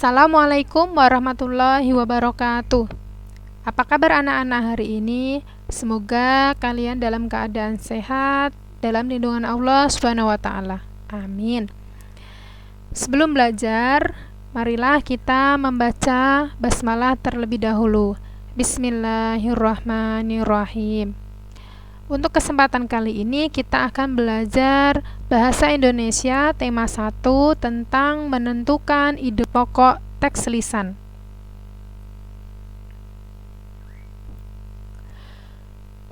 Assalamualaikum warahmatullahi wabarakatuh. Apa kabar anak-anak hari ini? Semoga kalian dalam keadaan sehat, dalam lindungan Allah Subhanahu wa taala. Amin. Sebelum belajar, marilah kita membaca basmalah terlebih dahulu. Bismillahirrahmanirrahim. Untuk kesempatan kali ini kita akan belajar Bahasa Indonesia tema 1 tentang menentukan ide pokok teks lisan.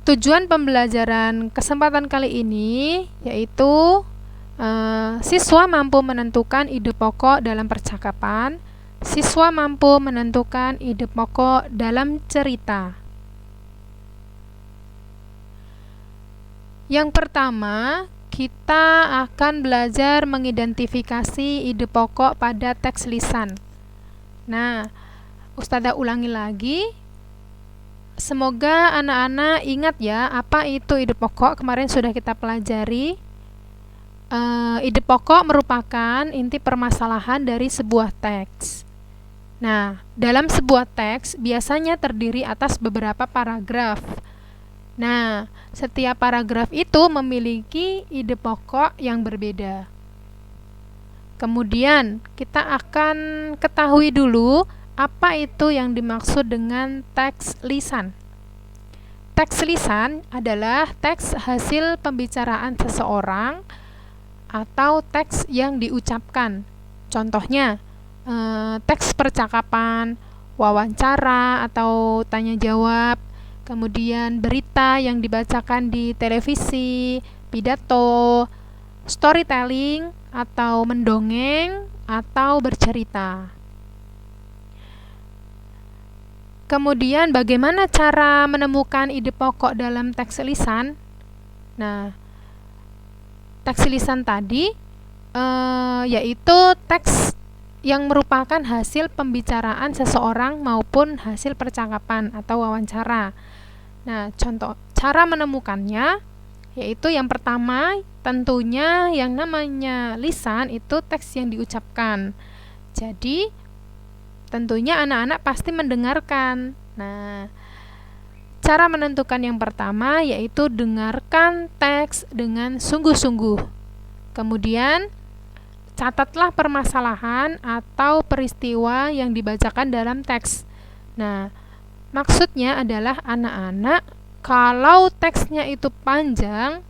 Tujuan pembelajaran kesempatan kali ini yaitu siswa mampu menentukan ide pokok dalam percakapan, siswa mampu menentukan ide pokok dalam cerita. Yang pertama, kita akan belajar mengidentifikasi ide pokok pada teks lisan. Nah, Ustazah ulangi lagi. Semoga anak-anak ingat ya, apa itu ide pokok. Kemarin sudah kita pelajari. Ide pokok merupakan inti permasalahan dari sebuah teks. Nah, dalam sebuah teks biasanya terdiri atas beberapa paragraf. Nah, setiap paragraf itu memiliki ide pokok yang berbeda. Kemudian, kita akan ketahui dulu apa itu yang dimaksud dengan teks lisan. Teks lisan adalah teks hasil pembicaraan seseorang atau teks yang diucapkan. Contohnya, teks percakapan, wawancara atau tanya jawab, kemudian berita yang dibacakan di televisi, pidato, storytelling atau mendongeng atau bercerita. Kemudian bagaimana cara menemukan ide pokok dalam teks lisan? Nah, teks lisan tadi yaitu teks yang merupakan hasil pembicaraan seseorang maupun hasil percakapan atau wawancara. Nah, contoh cara menemukannya yaitu yang pertama, tentunya yang namanya lisan itu teks yang diucapkan. Jadi, tentunya anak-anak pasti mendengarkan. Nah, cara menentukan yang pertama yaitu dengarkan teks dengan sungguh-sungguh. Kemudian, catatlah permasalahan atau peristiwa yang dibacakan dalam teks. Nah, maksudnya adalah anak-anak kalau teksnya itu panjang,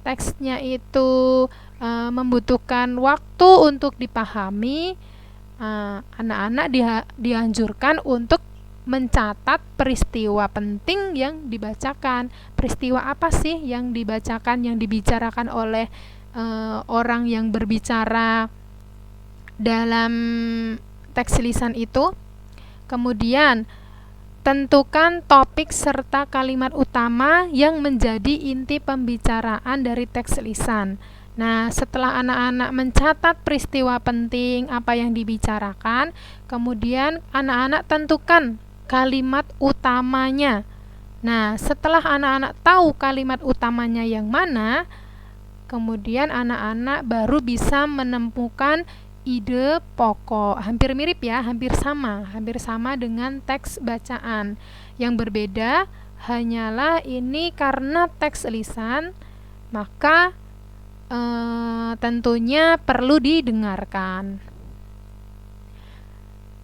teksnya itu membutuhkan waktu untuk dipahami, anak-anak dianjurkan untuk mencatat peristiwa penting yang dibacakan. Peristiwa apa sih yang dibacakan, yang dibicarakan oleh orang yang berbicara dalam teks lisan itu? Kemudian tentukan topik serta kalimat utama yang menjadi inti pembicaraan dari teks lisan. Nah, setelah anak-anak mencatat peristiwa penting apa yang dibicarakan, kemudian anak-anak tentukan kalimat utamanya. Nah, setelah anak-anak tahu kalimat utamanya yang mana, kemudian anak-anak baru bisa menemukan ide pokok. Hampir mirip ya, hampir sama dengan teks bacaan. Yang berbeda hanyalah ini karena teks lisan, maka tentunya perlu didengarkan.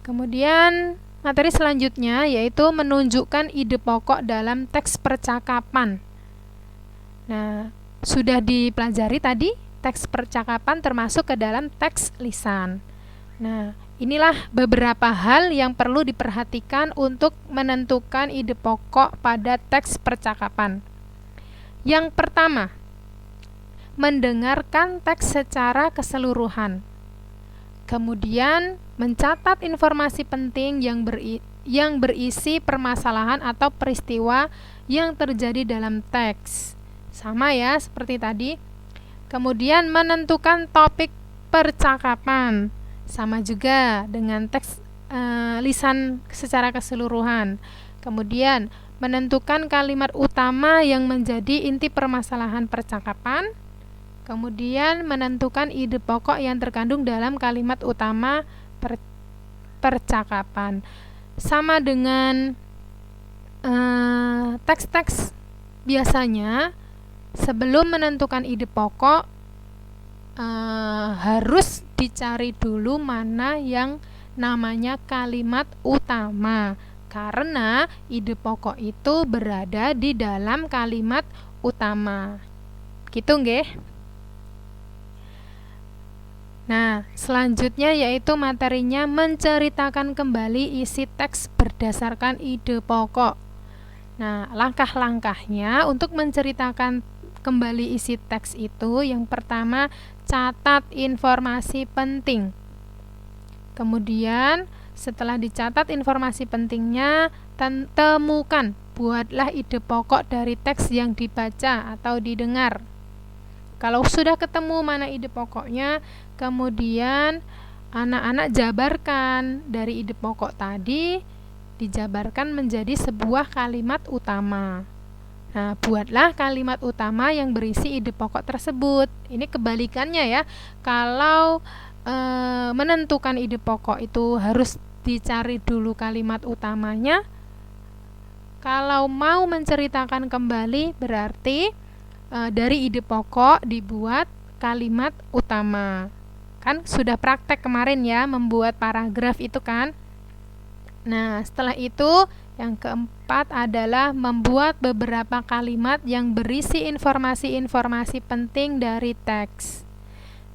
Kemudian materi selanjutnya yaitu menunjukkan ide pokok dalam teks percakapan. Nah, sudah dipelajari tadi, teks percakapan termasuk ke dalam teks lisan. Nah, inilah beberapa hal yang perlu diperhatikan untuk menentukan ide pokok pada teks percakapan. Yang pertama, mendengarkan teks secara keseluruhan. Kemudian, mencatat informasi penting yang berisi permasalahan atau peristiwa yang terjadi dalam teks. Sama ya, seperti tadi. Kemudian menentukan topik percakapan. Sama juga dengan teks lisan secara keseluruhan. Kemudian menentukan kalimat utama yang menjadi inti permasalahan percakapan. Kemudian menentukan ide pokok yang terkandung dalam kalimat utama percakapan. Sama dengan teks-teks biasanya, sebelum menentukan ide pokok harus dicari dulu mana yang namanya kalimat utama, karena ide pokok itu berada di dalam kalimat utama. Gitu nggih? Nah, selanjutnya yaitu materinya menceritakan kembali isi teks berdasarkan ide pokok. Nah, langkah-langkahnya untuk menceritakan kembali isi teks itu, yang pertama, catat informasi penting. Kemudian, setelah dicatat informasi pentingnya, temukan, buatlah ide pokok dari teks yang dibaca atau didengar. Kalau sudah ketemu mana ide pokoknya, kemudian anak-anak jabarkan dari ide pokok tadi, dijabarkan menjadi sebuah kalimat utama. Nah, buatlah kalimat utama yang berisi ide pokok tersebut. Ini kebalikannya ya. Kalau menentukan ide pokok itu harus dicari dulu kalimat utamanya. Kalau mau menceritakan kembali berarti dari ide pokok dibuat kalimat utama. Kan sudah praktek kemarin ya membuat paragraf itu kan. Nah, setelah itu yang keempat adalah membuat beberapa kalimat yang berisi informasi-informasi penting dari teks.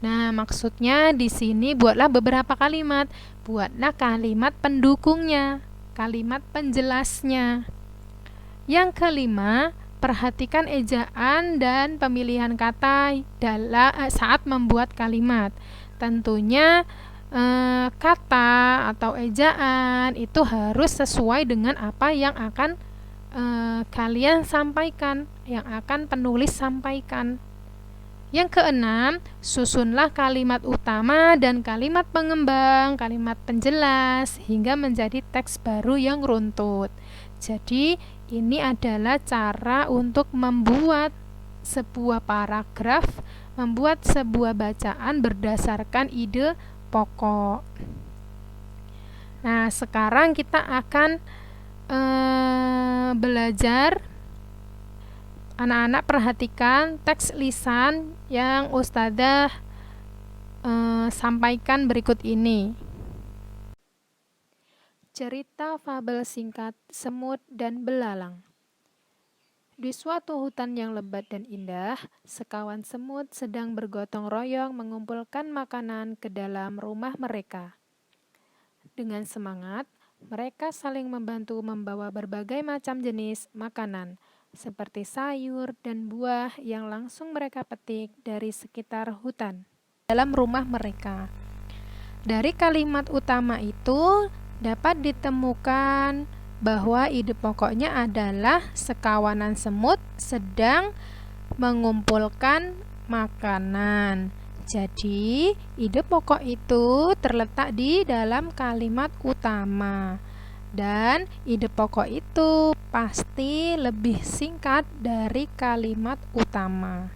Nah, maksudnya di sini buatlah beberapa kalimat. Buatlah kalimat pendukungnya, kalimat penjelasnya. Yang kelima, perhatikan ejaan dan pemilihan kata saat membuat kalimat. Tentunya kata atau ejaan itu harus sesuai dengan apa yang akan kalian sampaikan, yang akan penulis sampaikan. Yang keenam, susunlah kalimat utama dan kalimat pengembang, kalimat penjelas, hingga menjadi teks baru yang runtut. Jadi, ini adalah cara untuk membuat sebuah paragraf, membuat sebuah bacaan berdasarkan ide pokok. Nah, sekarang kita akan belajar. Anak-anak perhatikan teks lisan yang Ustadzah sampaikan berikut ini. Cerita fabel singkat Semut dan Belalang. Di suatu hutan yang lebat dan indah, sekawan semut sedang bergotong royong mengumpulkan makanan ke dalam rumah mereka. Dengan semangat, mereka saling membantu membawa berbagai macam jenis makanan, seperti sayur dan buah yang langsung mereka petik dari sekitar hutan dalam rumah mereka. Dari kalimat utama itu dapat ditemukan bahwa ide pokoknya adalah sekawanan semut sedang mengumpulkan makanan. Jadi, ide pokok itu terletak di dalam kalimat utama. Dan ide pokok itu pasti lebih singkat dari kalimat utama.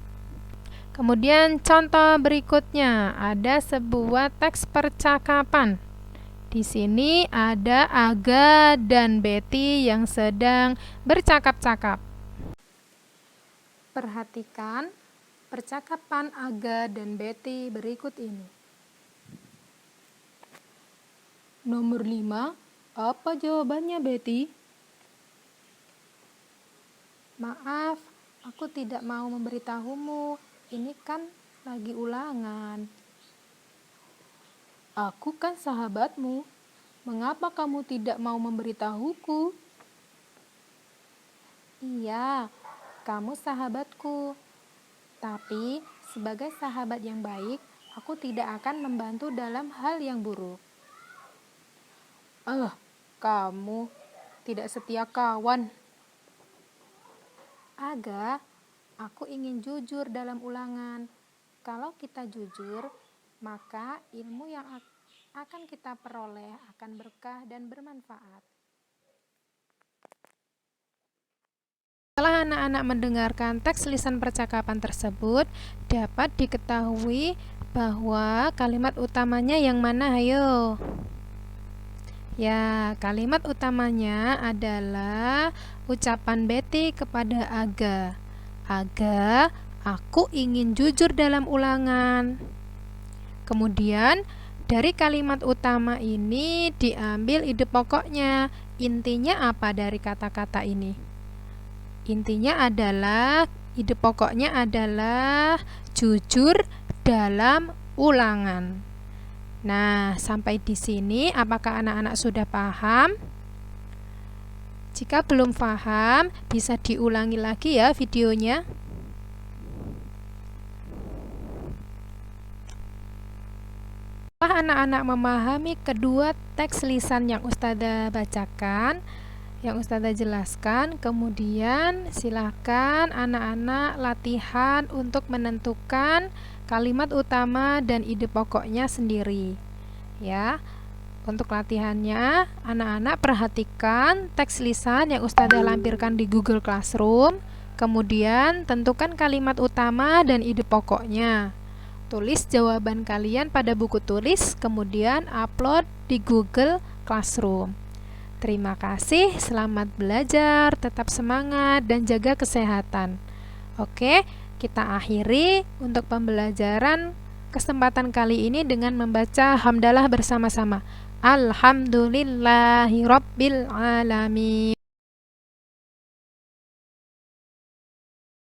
Kemudian contoh berikutnya, ada sebuah teks percakapan. Di sini ada Aga dan Betty yang sedang bercakap-cakap. Perhatikan percakapan Aga dan Betty berikut ini. Nomor 5, apa jawabannya, Betty? Maaf, aku tidak mau memberitahumu. Ini kan lagi ulangan. Aku kan sahabatmu. Mengapa kamu tidak mau memberitahuku? Iya, kamu sahabatku. Tapi sebagai sahabat yang baik, aku tidak akan membantu dalam hal yang buruk. Kamu tidak setia kawan. Aga, aku ingin jujur dalam ulangan. Kalau kita jujur, maka ilmu yang akan kita peroleh akan berkah dan bermanfaat. Setelah anak-anak mendengarkan teks lisan percakapan tersebut, dapat diketahui bahwa kalimat utamanya yang mana, ayo? Ya, kalimat utamanya adalah ucapan Betty kepada Aga. Aga, aku ingin jujur dalam ulangan. Kemudian, dari kalimat utama ini diambil ide pokoknya. Intinya apa dari kata-kata ini? Intinya adalah, ide pokoknya adalah jujur dalam ulangan. Nah, sampai di sini apakah anak-anak sudah paham? Jika belum paham, bisa diulangi lagi ya videonya. Setelah anak-anak memahami kedua teks lisan yang Ustazah bacakan, yang Ustazah jelaskan, kemudian silakan anak-anak latihan untuk menentukan kalimat utama dan ide pokoknya sendiri. Ya, untuk latihannya, anak-anak perhatikan teks lisan yang Ustazah lampirkan di Google Classroom, kemudian tentukan kalimat utama dan ide pokoknya. Tulis jawaban kalian pada buku tulis, kemudian upload di Google Classroom. Terima kasih, selamat belajar, tetap semangat, dan jaga kesehatan. Oke, kita akhiri untuk pembelajaran kesempatan kali ini dengan membaca hamdalah bersama-sama. Alhamdulillahirabbil alamin.